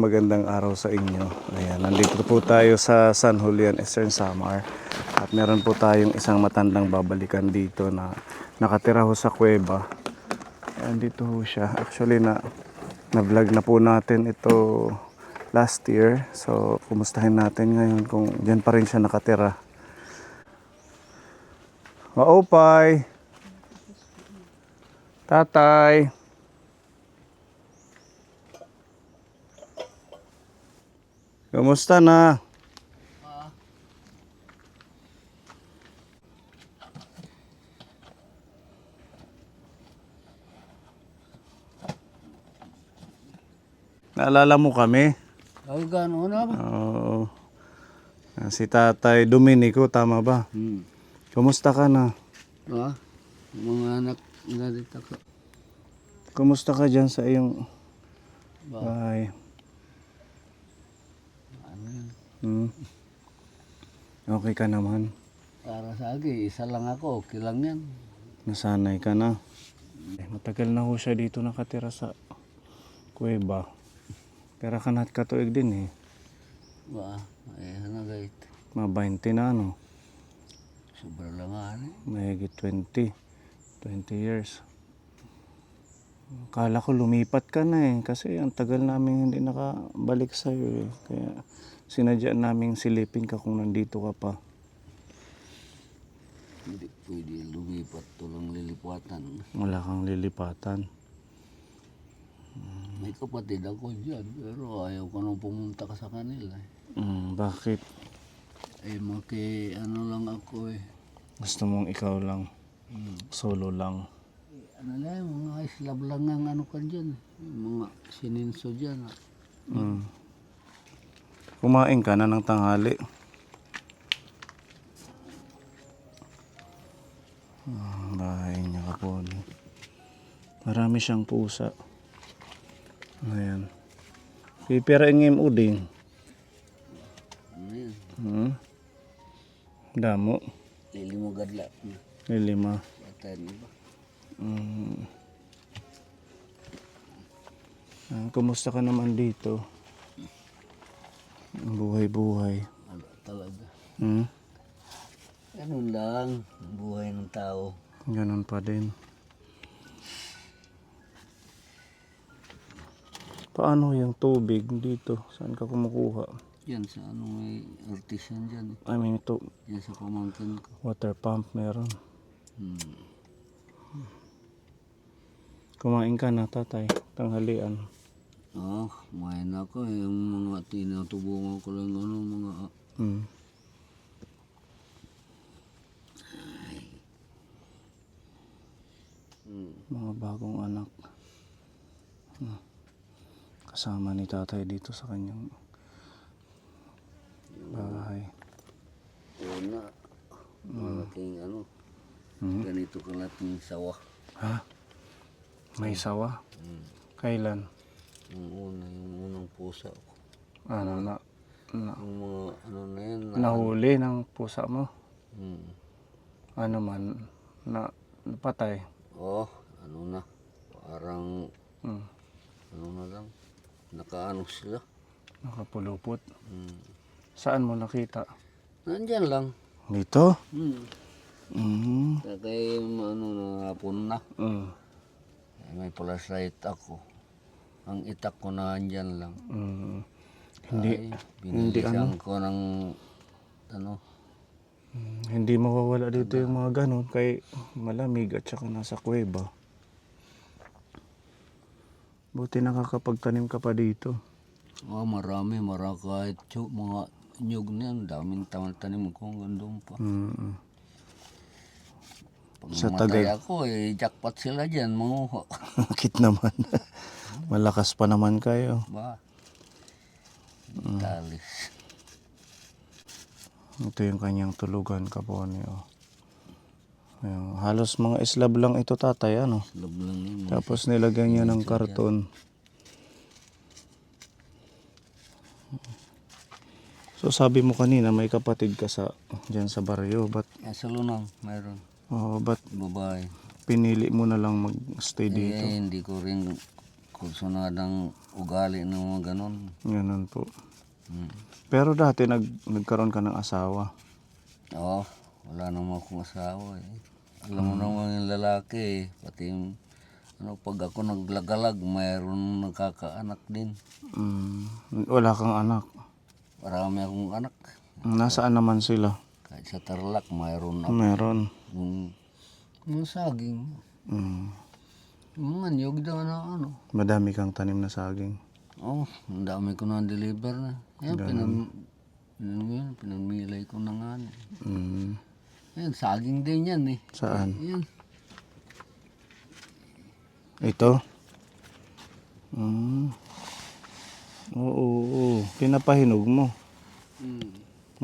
magandang araw sa inyo. Ayan, nandito po tayo sa San Julian, Eastern Samar. At meron po tayong isang matandang babalikan dito na nakatira ho sa kuweba. Ayan, dito ho siya. Actually, na-vlog na po natin ito last year. So, kumustahin natin ngayon kung dyan pa rin siya nakatira. Maopay! Tatay! Kumusta na? Naalala mo kami? Ay, gano'n na ba? Oo. Si Tatay Dominico, tama ba? Kumusta ka na? Ha? Mga anak na dito ko. Kumusta ka dyan sa iyong Ba? bahay? Ano yan? Okay ka naman? Para sa akin, isa lang ako. Okay lang yan. Nasanay ka na? Matagal na ho siya dito nakatira sa kuweba. Pero kanat katuig din eh. Ba? Ay, ano gayit? Mga 20 na ano? Sobra lang nga eh. Mahigit 20 years. Kala ko lumipat ka na eh. Kasi ang tagal namin hindi nakabalik sa'yo eh. Kaya sinadya namin silipin ka kung nandito ka pa. Hindi pwede lumipat. Tulang lilipatan. Wala kang lilipatan. May kapatid ako dyan. Pero ayaw ko nang pumunta ka sa kanila eh. Bakit? Eh, ano lang ako eh. Gusto mong ikaw lang? Solo lang? Ano lang, mga islab lang ang ano ka dyan. Mga sininso dyan. Kumain ka na ng tanghali? Bahay niya ka po. Marami siyang pusa. Ayan. Pipirain ngayon uding. Ano yan? Damo. Lili mo gadla. Lima. Batan ba? Kumusta ka naman dito? Buhay-buhay. Ano talaga? Ganun lang. Ang buhay ng tao. Ganun pa din. Paano yung tubig dito? Saan ka kumukuha? Yan sa ano may artisan dyan. I mean, ito, Yan sa pamangkin ko. water pump meron. Kumain ka na, tatay. Tanghalian. Kumain ako. Yung mga tinatubungan ko lang ano, mga... Mga bagong anak. Kasama ni tatay dito sa kanyang bahay. Una, malaking ano, ganito kalating sawa. Ha? May sawa? Kailan? Yung unang pusa ko. Ano na? Yung mga ano na yan. Nahuli ng pusa mo? Hmm. Ano man? Napatay? Ano na. Parang, ano na lang. Nakaano sila. Nakapulupot? Saan mo nakita? Nandyan lang. Dito? Kaya ano na hapon na. May flashlight ako. Ang itak ko na andyan lang. Hindi Binilisan ko ng ano. Hindi mawawala dito yung mga ganun kay malamig at saka nasa kuweba. Buti nakakapagtanim ka pa dito. Marami kahit mga nyug na yan. Daming tanim ko hanggang doon pa. Pag Sa namatay ako jackpot sila dyan, manguha. Bakit naman? Malakas pa naman kayo. Ba? Talis. Ito yung kanyang tulugan, kapone. Ayun, halos mga islab lang ito, tatay, ano? Lab lang yun. Tapos nilagyan niya ng karton. So sabi mo kanina may kapatid ka diyan sa baryo, Sa Lunang, mayroon. ba't Babae. pinili mo na lang mag-stay dito? Hindi ko rin Sunod ang ugali ng mga ganon. Ganun po. Hmm. Pero dati nagkaroon ka ng asawa. Oo, wala naman akong asawa eh. Alam mo naman yung lalaki eh. Pati yung, pag ako naglagalag, mayroon nakakaanak din. Wala kang anak. Marami akong anak. Nasaan naman sila? Kahit sa Tarlac, mayroon ako. Meron. Yung saging. Yung manyog daw na Madami kang tanim na saging. Oh, ang dami ko na deliver na. Ayan, pinamilay ko na nga. Ayan, saging din yan eh. Saan? Ayan. Ito? Oo. Pinapahinog mo.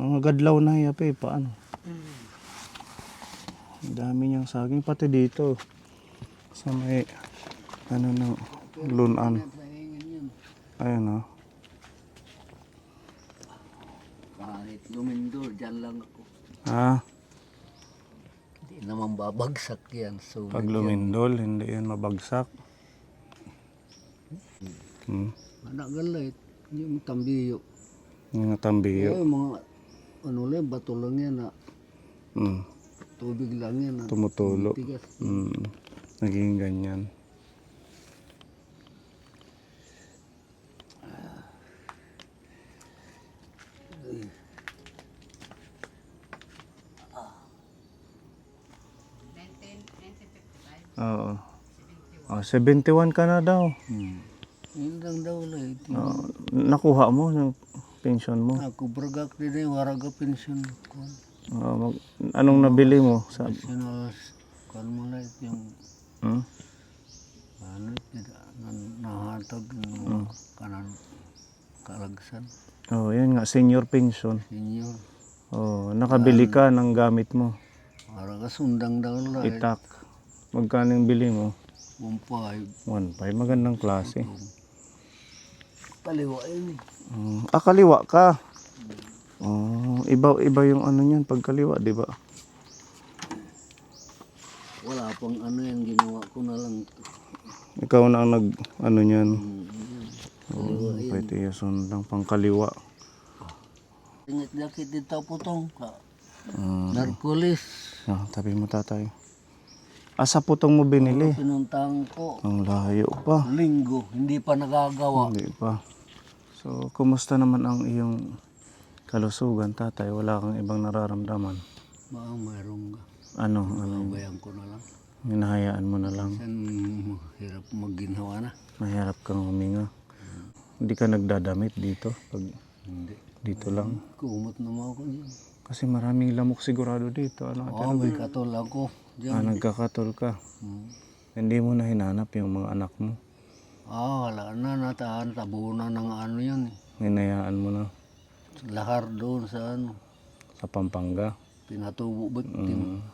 Mga gadlaw na yape, paano? Ang dami niyang saging, pati dito. Sa may, lunan. Ayun Kahit lumindol, dyan lang ako. Ah, Hindi naman babagsak yan. So, pag lumindol, hindi yan mabagsak. anak galait, yung tambiyo. Yung tambiyo. Yung mga, bato lang yan na, tubig lang yan na. Tumutulo. Tigas. Naging ganyan. Oo. 71 ka na daw. Yun lang daw lang. Nakuha mo yung pension mo. Ako bragak din yung waraga pension ko. Anong nabili mo? National, kan mo lang yung, nahatag ng kanan kalagsan. Yan nga, senior pension. Senior. Nakabili ka ng gamit mo. Waraga sundang daw lang. Itak. Magkano yung bili mo? 1.5. 1.5. Magandang klase. Kaliwa yun eh. Kaliwa ka. Iba yung ano niyan pag kaliwa, di ba? Wala pang yan, ginawa ko na lang. Ikaw na ang niyan. Pwede yung sundang pang kaliwa. Ingit dakit dito putong ka. Narcolis. Tabi mo tatay. Sa putong mo binili? Pinuntahan ko. Ang layo pa. Linggo, hindi pa nagagawa. Hindi pa. So, kumusta naman ang iyong kalusugan, tatay? Wala kang ibang nararamdaman? Baka mayroong ka. Ano? Bayan ko na lang. Hinahayaan mo na lang. Sen hirap magginhawa na. Mahirap kang huminga. Hindi ka nagdadamit dito? Hindi. Dito lang? Kumot naman ako dyan. Kasi maraming lamok sigurado dito. May katol ako dyan. Nagkakatol ka. Hindi mo na hinanap yung mga anak mo. Wala na. Nataan, tabunan ng yan eh. Hinayaan mo na. Lahar doon sa Sa Pampanga. Pinatubo victim.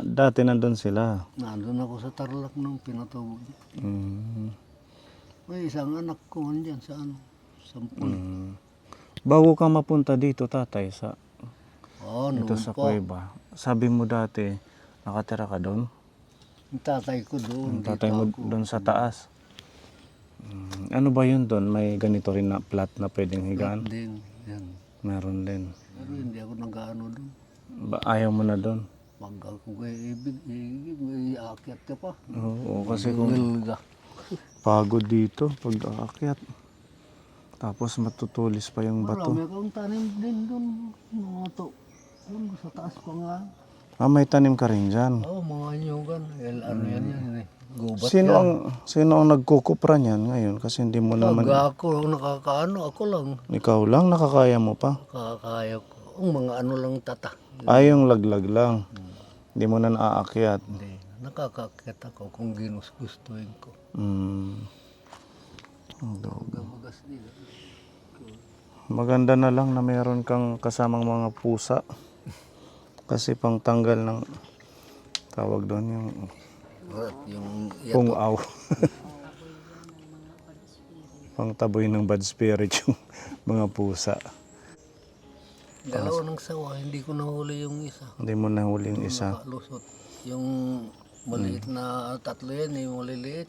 Dati nandun sila. Nandun ako sa Tarlac nung pinatubo. May isang anak ko dyan sa Sampol. Bago ka mapunta dito, tatay, dito Noon sa pa. Cueva. Sabi mo dati, nakatira ka doon? Yung tatay ko doon. Ang tatay mo doon sa taas. Ano ba yun doon? May ganito rin na plat na pwedeng higaan? Din. Yan. Meron din. Pero hindi ako nag-ano doon. Ayaw mo na doon? Pag ako kay ibig, may aakyat ka pa. Oo, kasi kung Gulga. pagod dito, pag aakyat. Tapos matutulis pa yung bato. Marami akong tanim din doon. Mga to. Sa taas pa nga. May tanim ka rin dyan. Mga nyugan. Ano yan eh. Gubat Sino ang nagkukupra niyan ngayon? Kasi hindi mo naman... Ako nakakaano, ako lang. Ikaw lang, nakakaya mo pa? Kakaya ko. Ang mga ano lang tata. Yung laglag lang. Hindi mo na naaakyat. Hindi. Nakakakyat ako kung gustuhin ko. Gamagas nila. Maganda na lang na meron kang kasamang mga pusa. Kasi pang tanggal ng tawag doon yung pungaw. Pang taboy ng bad spirit yung mga pusa. Dalawa ng sawa, hindi ko nahuli yung isa. Hindi mo nahuli yung isa. Nakalusot. Yung maliit na tatlo yan, yung maliliit.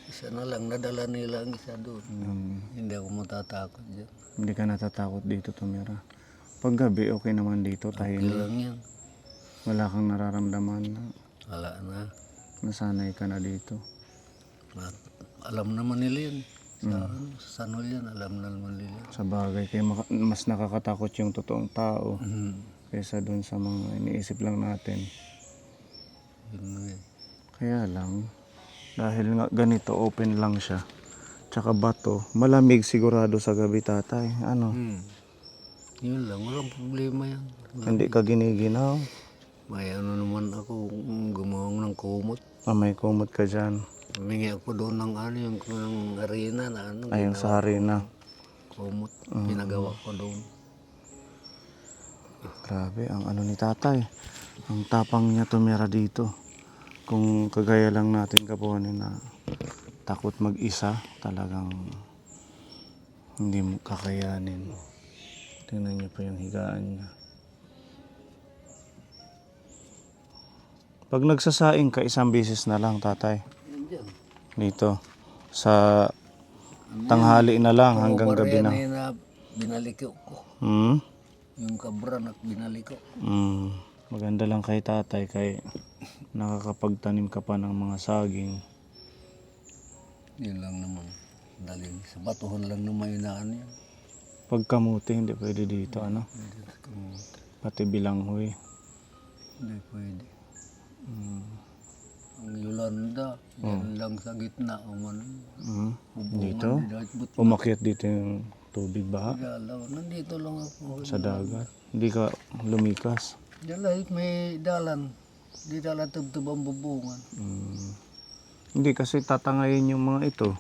Isa na lang, nadala nila ang isa doon. Hindi ako matatakot dyan. Hindi ka natatakot dito tumira. Pag gabi, okay naman dito, Okay tahimik. lang yan. Wala kang nararamdaman na Wala na. nasanay ka na dito. At alam naman nila yan. Sa Sanol yan, alam na naman nila. Sa bagay, kaya mas nakakatakot yung totoong tao kaysa doon sa mga iniisip lang natin. Yun nga eh. Kaya lang, dahil nga ganito, open lang siya. Tsaka bato, malamig sigurado sa gabi, tatay. Ano? Yun lang, walang problema yan. Hindi ka giniginaw. May ano naman ako, gumawang ng kumot. May kumot ka dyan. Humingi ako doon ng ano, yung ng arena na ano. Ayun sa harina. Kumot, pinagawa ko doon. Grabe, ang ano ni tatay. Ang tapang niya tumira dito. Kung kagaya lang natin kapunin na takot mag-isa, talagang hindi mo kakayanin. Tingnan niyo pa yung higaan niya. Pag nagsasaing ka, isang bisis na lang, tatay. Yan dyan. Dito. Sa tanghali na lang hanggang gabi na. na binaliko ko. Hmm? Yung kabran at binaliko. Maganda lang kay tatay kay nakakapagtanim ka pa ng mga saging. Yun lang naman. Daling sa batuhan lang naman yun na ano yan. Pag kamuti, hindi pwede dito, ano? Hindi sa kamuti. Pati bilanghoy. Hindi pwede. Ang Yolanda, yan lang sa gitna. Dito? Umakyat dito yung tubig ba? Nandito lang ako. Sa dagat. Hindi ka lumikas. Diyan lang may dalan. Di dalan tubtub ang bubungan. Hindi kasi tatangayin yung mga ito.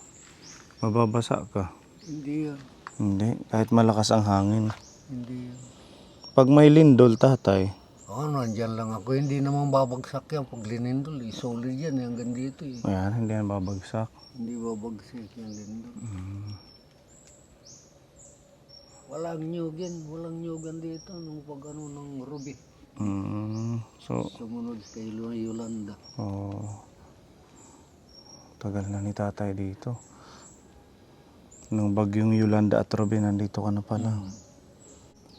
Mababasa ka. Hindi yan. Hindi. Kahit malakas ang hangin. Hindi yan. Pag may lindol, tatay. Nandyan lang ako. Hindi naman babagsak yan. Pag linindol, solid yan. Hanggang dito eh. Ayan, hindi yan babagsak. Hindi babagsak yan lindol. Walang nyugin. Walang nyugan dito. Nung pag ano ng Ruby. So, Sumunod kay Yolanda. tagal na ni tatay dito. Nung bagyong Yolanda at Robin, nandito ka na pala.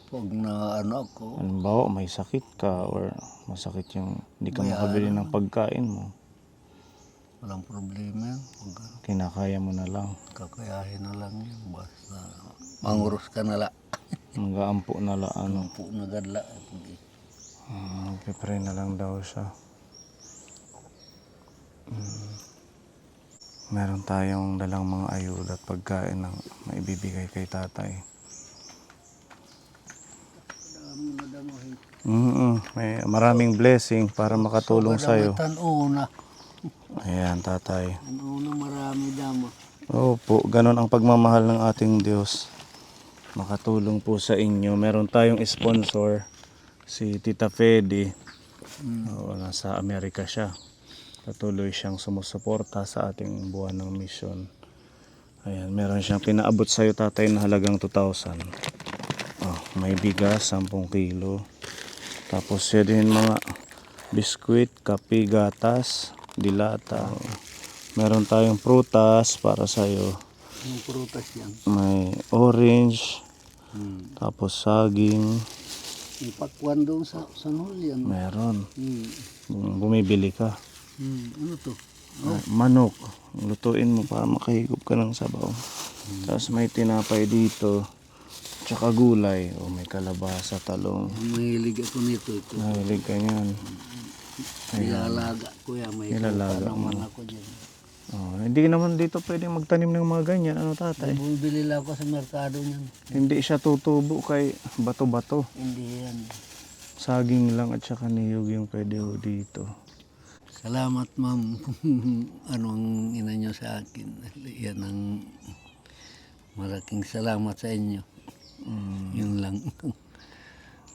Pag na ano ako, Halimbawa, may sakit ka or masakit yung hindi ka makabili ng pagkain mo. walang problema yan. Kinakaya mo na lang. Kakayahin na lang yan. Basta mangurus ka na lang. Mag-aampo na lang. Ano. Po na gadla. Magpipray na lang daw siya. Meron tayong dalang mga ayuda at pagkain na maibibigay kay tatay. May maraming blessing para makatulong sa'yo. Tanuna. Ayan, tatay. Tanuna marami dama. Opo, ganun ang pagmamahal ng ating Diyos. Makatulong po sa inyo. Meron tayong sponsor, si Tita Fedy. Nasa Amerika siya. Patuloy siyang sumusuporta sa ating buwan ng mission. Ayan, meron siyang pinaabot sa'yo, tatay, na halagang 2,000. May bigas, 10 kilo. Tapos siya din mga biskwit, kape, gatas, dilata. Meron tayong prutas para sa'yo. Yung prutas yan. May orange, tapos saging. May pakwan doon sa Sanol yan. Meron. Bumibili ka. Ano to? Manok. Lutuin mo para makahigop ka ng sabaw. Tapos may tinapay dito. Tsaka gulay. May kalabasa, talong. Mahilig ako nito. Ito. Nahilig ka niyan. Nilalaga ko yan. May Nilalaga naman ako dyan. Hindi naman dito pwedeng magtanim ng mga ganyan. Ano, tatay? Bumibili lang ako sa merkado niyan. Hindi siya tutubo kay bato-bato. Hindi yan. Saging lang at saka niyog yung pwede ho dito. Salamat ma'am. Anong ina nyo sa akin. Yan ang malaking salamat sa inyo. Yun lang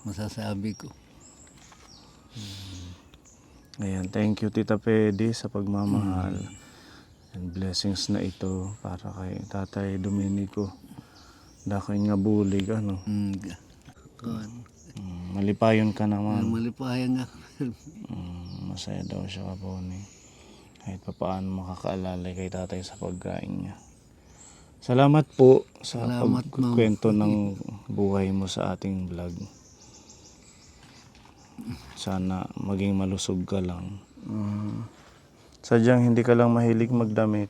masasabi ko. Ayan, thank you Tita Fedy sa pagmamahal. And blessings na ito para kay Tatay Dominico. Dakin nga bulig, ano. Malipayon ka naman. Malipayan nga. Masaya daw siya kaponi. Kahit pa paano makakaalalay kay tatay sa pagkain niya. Salamat po sa Salamat, ma'am. pagkwento ng buhay mo sa ating vlog. Sana maging malusog ka lang. Sadyang hindi ka lang mahilig magdamit.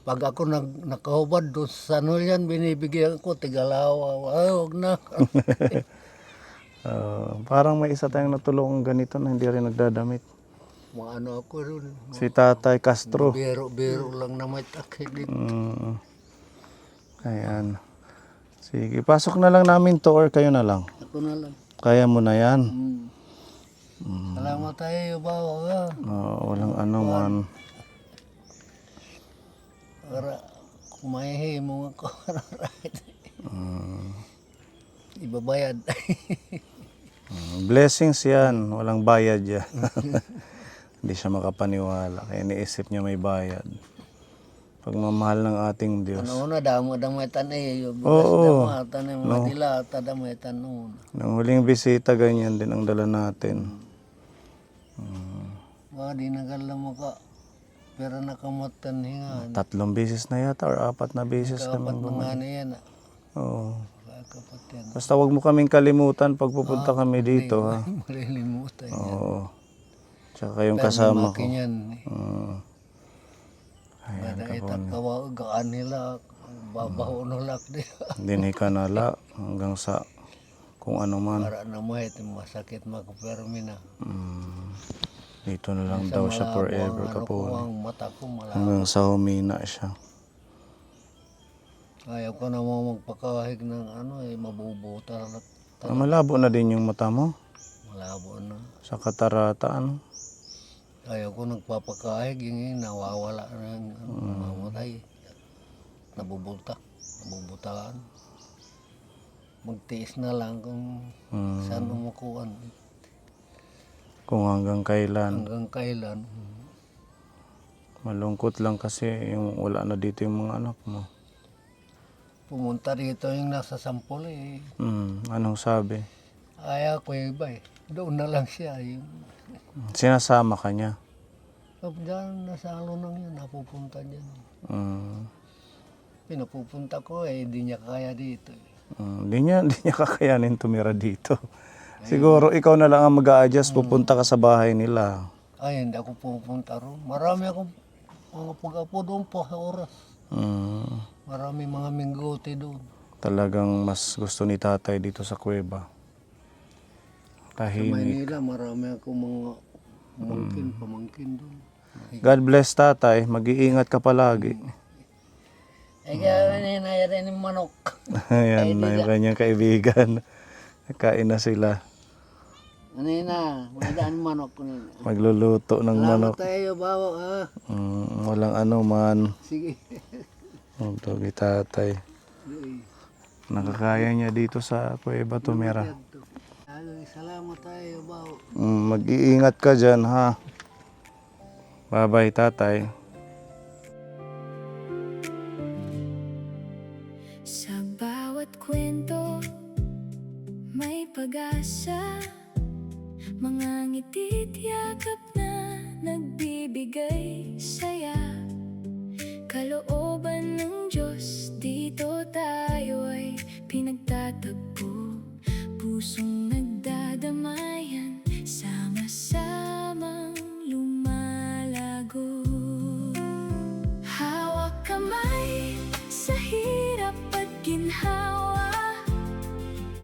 Pag ako nakahubad doon sa ano yan, binibigyan ko, tigalawa. Ay, huwag na. Parang may isa tayong natulungan ganito na hindi rin nagdadamit. Mga ano ako rin. Si Tatay Castro. Biro lang na may takip dito. Ayan. Sige, pasok na lang namin to or kayo na lang. Ako na lang. Kaya mo na yan. Salamat tayo, bawa. Walang ano man. Para kumahihi mo ako. Ibabayad. Blessings yan. Walang bayad yan. Hindi siya makapaniwala. Kaya niisip niya may bayad. Pagmamahal ng ating Diyos. Ano na, damay-tan eh. Yung Oo. bukas damay-tan eh. Mga dilata, damay-tan noon. Nung huling bisita, ganyan din ang dala natin. Di nagalam mo ka. Pero nakamatan hingan. 3 beses na yata or 4 na beses Kapat kami. na nga na yan. Oo. Kapat yan. Basta wag mo kaming kalimutan pag pupunta kami dito, ha? Malilimutan yan. Oo. Tsaka yung kasama ko. Makin yan. Ayan, Kada itak gaan nila. Babaho nulak di. dinig ka nala hanggang sa kung ano man. Para na mahit, masakit makupermi na. Dito na lang daw siya forever Ano ko kapon. ang mata ko malabo. Hanggang sa humina siya. Ayaw ko na mo magpakahig ng mabubuta. Malabo na din yung mata mo. Malabo na. Sa katarata, ano? Ayaw ko nagpapakahig, yung nawawala ng mamatay. Nabubutaan. Magtiis na lang kung saan umukuan. Kung hanggang kailan. Hanggang kailan. Malungkot lang kasi yung wala na dito yung mga anak mo. Pumunta rito yung nasa sampol eh. Anong sabi? Ayaw ko yung iba eh. Doon na lang siya. Sinasama ka niya. Diyan, nasa alunang yun, napupunta dyan. Pinapupunta ko eh, hindi niya kaya dito eh. Hindi niya kakayanin tumira dito. Siguro ikaw na lang ang mag-a-adjust, pupunta ka sa bahay nila. Ay, hindi ako pupunta ron. Marami akong mga pag-apo doon po sa oras. Marami mga minggote doon. Talagang mas gusto ni tatay dito sa kuweba. Sa Tahimik. Maynila, marami akong mga pamangkin doon. God bless tatay, mag-iingat ka palagi. Ay, kaya rin yung manok. Ayan na yung kanyang kaibigan. Kain na sila. Ano yun na, madaan manok ko nila. Magluluto ng manok. Tayo, bawa ha. Walang ano man. Sige. Dogi tatay. Nakakaya niya dito sa kuweba tumira. Salamat tayo, bawa. Mag-iingat ka dyan, ha? Bye-bye, tatay. Sa bawat kwento, may pag-asa. Mga ngiti't yakap na nagbibigay saya. Kalooban ng Diyos, di